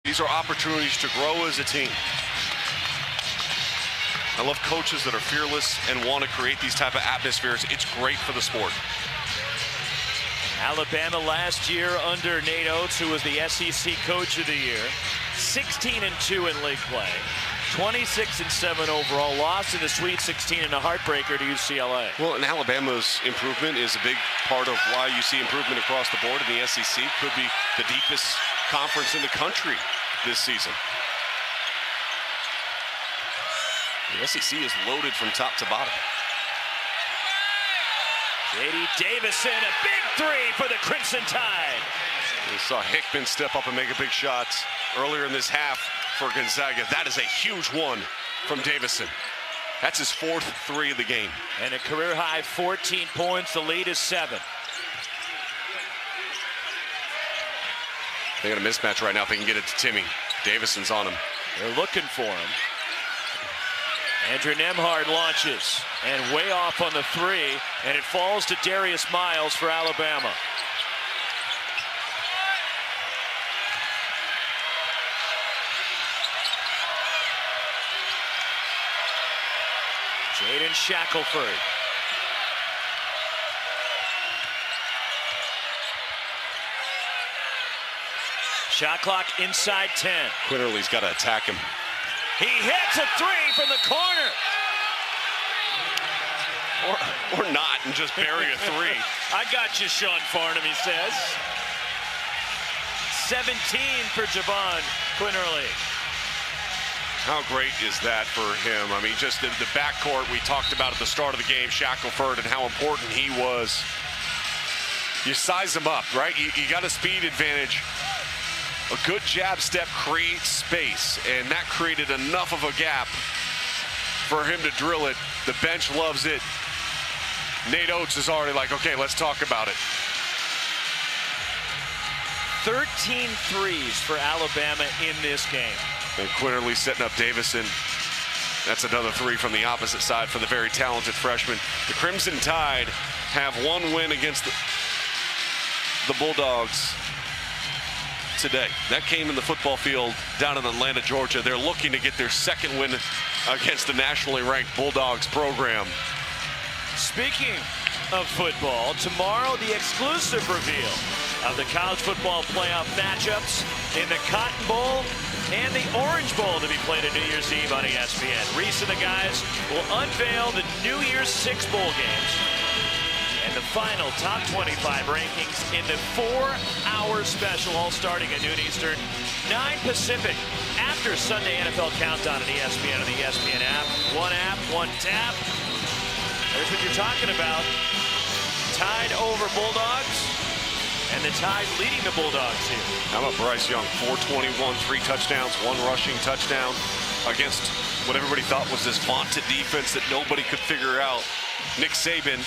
These are opportunities to grow as a team. I love coaches that are fearless and want to create these type of atmospheres. It's great for the sport. Alabama last year under Nate Oates, who was the SEC Coach of the Year, 16-2 in league play, 26-7 overall, lost in the Sweet 16 and a heartbreaker to UCLA. Well, and Alabama's improvement is a big part of why you see improvement across the board in the SEC. Could be the deepest conference in the country this season. The SEC is loaded from top to bottom. J.D. Davison, a big three for the Crimson Tide. We saw Hickman step up and make a big shot earlier in this half for Gonzaga. That is a huge one from Davison. That's his fourth three of the game. And a career high 14 points. The lead is 7. They got a mismatch right now if they can get it to Timmy. Davison's on him. They're looking for him. Andrew Nembhard launches and way off on the three, and it falls to Darius Miles for Alabama. Jaden Shackelford. Shot clock inside 10. Quinterly's got to attack him. He hits a three from the corner. Or not, and just bury a three. I got you, Sean Farnham, he says. 17 for Javon Quinterly. How great is that for him? I mean, just the backcourt we talked about at the start of the game, Shackelford, and how important he was. You size him up, right? You got a speed advantage. A good jab step creates space, and that created enough of a gap for him to drill it. The bench loves it. Nate Oates is already like, okay, let's talk about it. 13 threes for Alabama in this game. And Quinterly setting up Davison. That's another three from the opposite side for the very talented freshman. The Crimson Tide have one win against the Bulldogs today. That came in the football field down in Atlanta, Georgia. They're looking to get their second win against the nationally ranked Bulldogs program. Speaking of football, tomorrow the exclusive reveal of the college football playoff matchups in the Cotton Bowl and the Orange Bowl to be played on New Year's Eve on ESPN. Reese and the guys will unveil the New Year's 6 bowl games and the final top 25 rankings in the 4-hour special, all starting at noon Eastern, 9 Pacific, after Sunday NFL Countdown on ESPN and the ESPN app. One tap. There's what you're talking about. Tide over Bulldogs, and the Tide leading the Bulldogs here. How about Bryce Young? 421, 3 touchdowns, 1 rushing touchdown against what everybody thought was this vaunted defense that nobody could figure out. Nick Saban.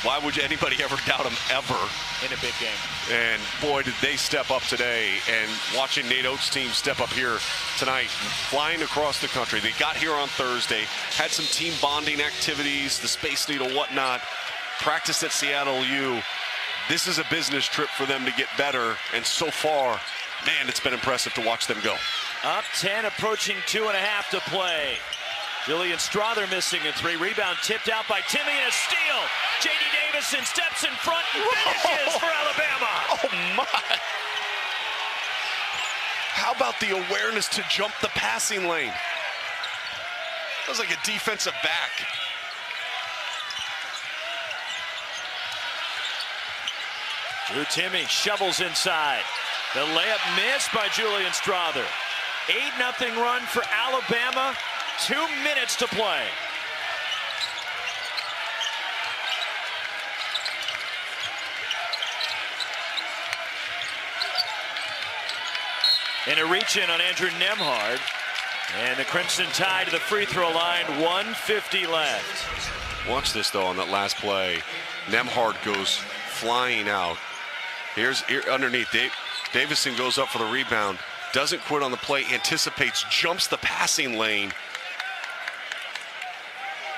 Why would anybody ever doubt him ever? In a big game. And boy, did they step up today. And watching Nate Oates' team step up here tonight, flying across the country. They got here on Thursday, had some team bonding activities, the Space Needle, whatnot, practiced at Seattle U. This is a business trip for them to get better. And so far, man, it's been impressive to watch them go. Up 10, approaching 2.5 to play. Julian Strother missing a 3. Rebound tipped out by Timmy and a steal. J.D. Davison steps in front and finishes for Alabama. Oh, my. How about the awareness to jump the passing lane? That was like a defensive back. Drew Timme shovels inside. The layup missed by Julian Strother. 8-0 run for Alabama. 2 minutes to play. And a reach-in on Andrew Nembhard. And the Crimson Tide to the free throw line, 1:50 left. Watch this, though, on that last play. Nembhard goes flying out. Here's underneath. Davison goes up for the rebound. Doesn't quit on the play, anticipates, jumps the passing lane.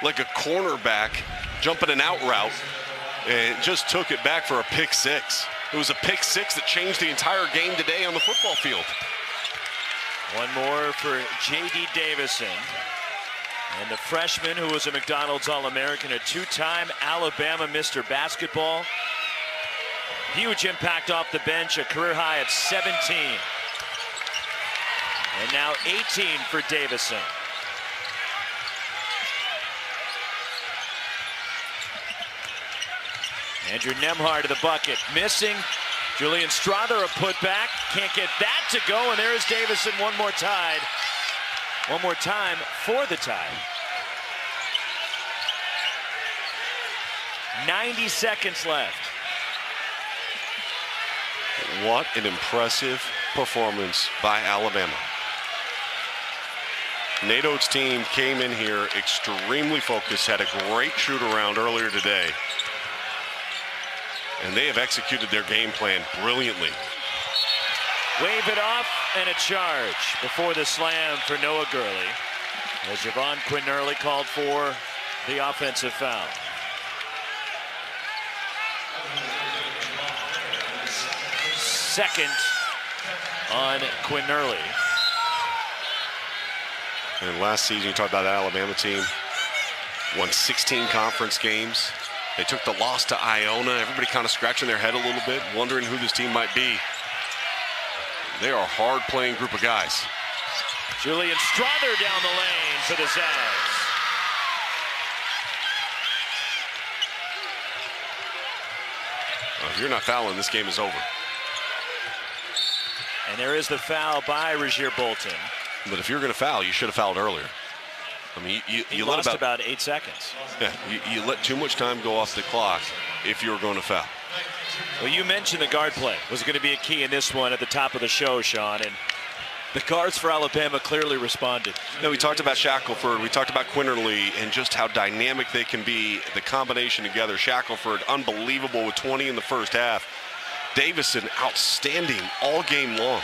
Like a cornerback jumping an out route, and just took it back for a pick 6. It was a pick 6 that changed the entire game today on the football field. One more for J.D. Davison. And the freshman who was a McDonald's All-American, a two-time Alabama Mr. Basketball. Huge impact off the bench, a career high of 17. And now 18 for Davison. Andrew Nembhard to the bucket, missing. Julian Strother a putback, can't get that to go, and there's Davison one more time for the tie. 90 seconds left. What an impressive performance by Alabama. Nate Oates' team came in here extremely focused, had a great shoot around earlier today. And they have executed their game plan brilliantly. Wave it off and a charge before the slam for Noah Gurley, as Javon Quinn-Early called for the offensive foul. Second on Quinn-Early. And last season, you talked about that Alabama team, won 16 conference games. They took the loss to Iona. Everybody kind of scratching their head a little bit, wondering who this team might be. They are a hard-playing group of guys. Julian Strother down the lane for the Zags. Well, if you're not fouling, this game is over. And there is the foul by Rasir Bolton. But if you're going to foul, you should have fouled earlier. I mean, you let about 8 seconds. Yeah, you let too much time go off the clock if you're going to foul. Well, you mentioned the guard play was going to be a key in this one at the top of the show, Sean, and the guards for Alabama clearly responded. No, we talked about Shackelford, we talked about Quinn-Early, and just how dynamic they can be, the combination together. Shackelford, unbelievable with 20 in the first half. Davison, outstanding all game long.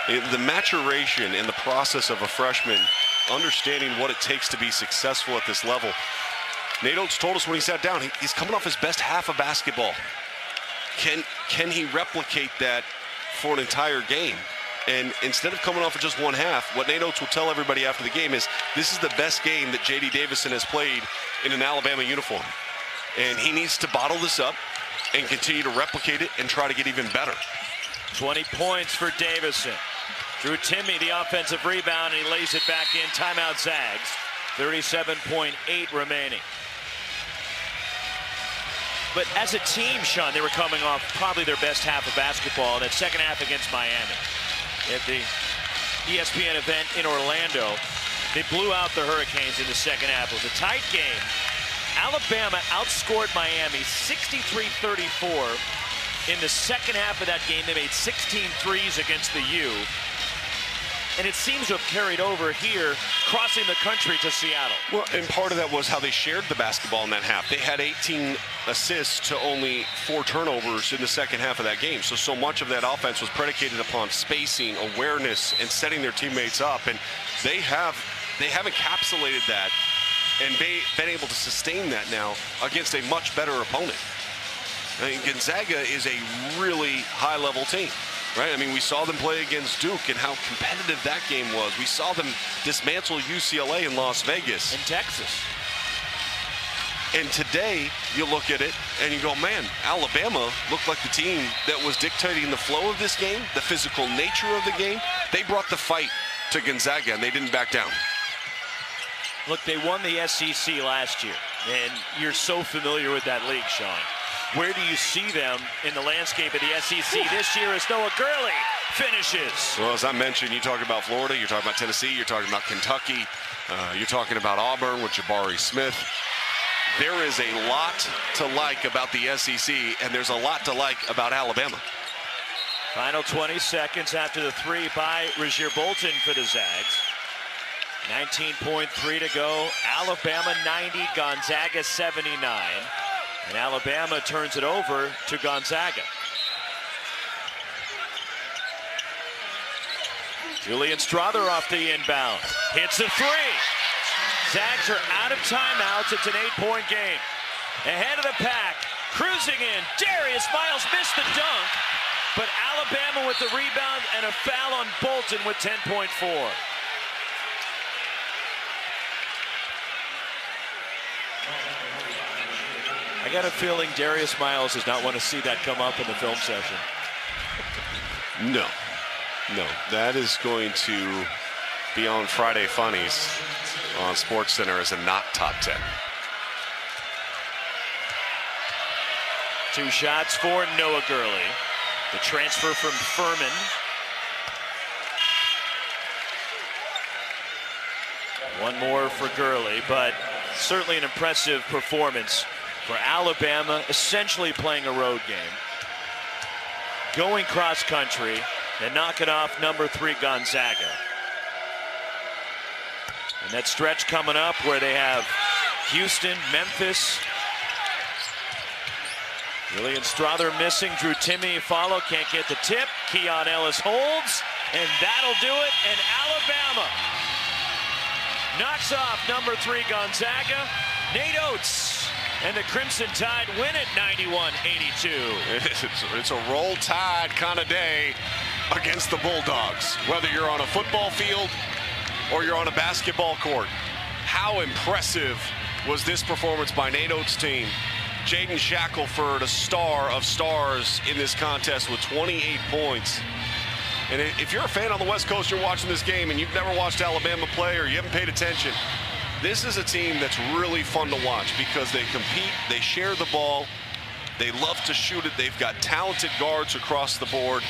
The maturation and the process of a freshman, understanding what it takes to be successful at this level. Nate Oates told us when he sat down, he's coming off his best half of basketball. Can he replicate that for an entire game? And instead of coming off of just one half, what Nate Oates will tell everybody after the game is this is the best game that J.D. Davison has played in an Alabama uniform. And he needs to bottle this up and continue to replicate it and try to get even better. 20 points for Davison. Drew Timme the offensive rebound, and he lays it back in. Timeout Zags. 37.8 remaining. But as a team, Sean, they were coming off probably their best half of basketball. That second half against Miami at the ESPN event in Orlando, they blew out the Hurricanes in the second half. It was a tight game. Alabama outscored Miami 63-34. In the second half of that game, they made 16 threes against the U. And it seems to have carried over here, crossing the country to Seattle. Well, and part of that was how they shared the basketball in that half. They had 18 assists to only 4 turnovers in the second half of that game. So much of that offense was predicated upon spacing, awareness, and setting their teammates up. And they have encapsulated that and been able to sustain that now against a much better opponent. I mean, Gonzaga is a really high-level team. Right? I mean, we saw them play against Duke and how competitive that game was. We saw them dismantle UCLA in Las Vegas. And Texas. And today, you look at it and you go, man, Alabama looked like the team that was dictating the flow of this game, the physical nature of the game. They brought the fight to Gonzaga, and they didn't back down. Look, they won the SEC last year, and you're so familiar with that league, Sean. Where do you see them in the landscape of the SEC this year as Noah Gurley finishes? Well, as I mentioned, you talk about Florida, you're talking about Tennessee, you're talking about Kentucky, you're talking about Auburn with Jabari Smith. There is a lot to like about the SEC, and there's a lot to like about Alabama. Final 20 seconds after the three by Rasir Bolton for the Zags. 19.3 to go. Alabama 90, Gonzaga 79. And Alabama turns it over to Gonzaga. Julian Strother off the inbound. Hits a three. Zags are out of timeouts. It's an 8-point game. Ahead of the pack. Cruising in. Darius Miles missed the dunk. but Alabama with the rebound and a foul on Bolton with 10.4. I got a feeling Darius Miles does not want to see that come up in the film session. No, that is going to be on Friday Funnies on SportsCenter as a not top 10. 2 shots for Noah Gurley. The transfer from Furman. One more for Gurley, but certainly an impressive performance for Alabama, essentially playing a road game. Going cross country and knocking off number 3 Gonzaga. And that stretch coming up where they have Houston, Memphis. William Strother missing. Drew Timme follow, can't get the tip. Keon Ellis holds, and that'll do it. And Alabama knocks off number 3 Gonzaga. Nate Oates and the Crimson Tide win it 91-82. It's a roll tide kind of day against the Bulldogs. Whether you're on a football field or you're on a basketball court. How impressive was this performance by Nate Oates' team? Jaden Shackelford, a star of stars in this contest with 28 points. And if you're a fan on the West Coast, you're watching this game and you've never watched Alabama play or you haven't paid attention, this is a team that's really fun to watch because they compete, they share the ball, they love to shoot it, they've got talented guards across the board.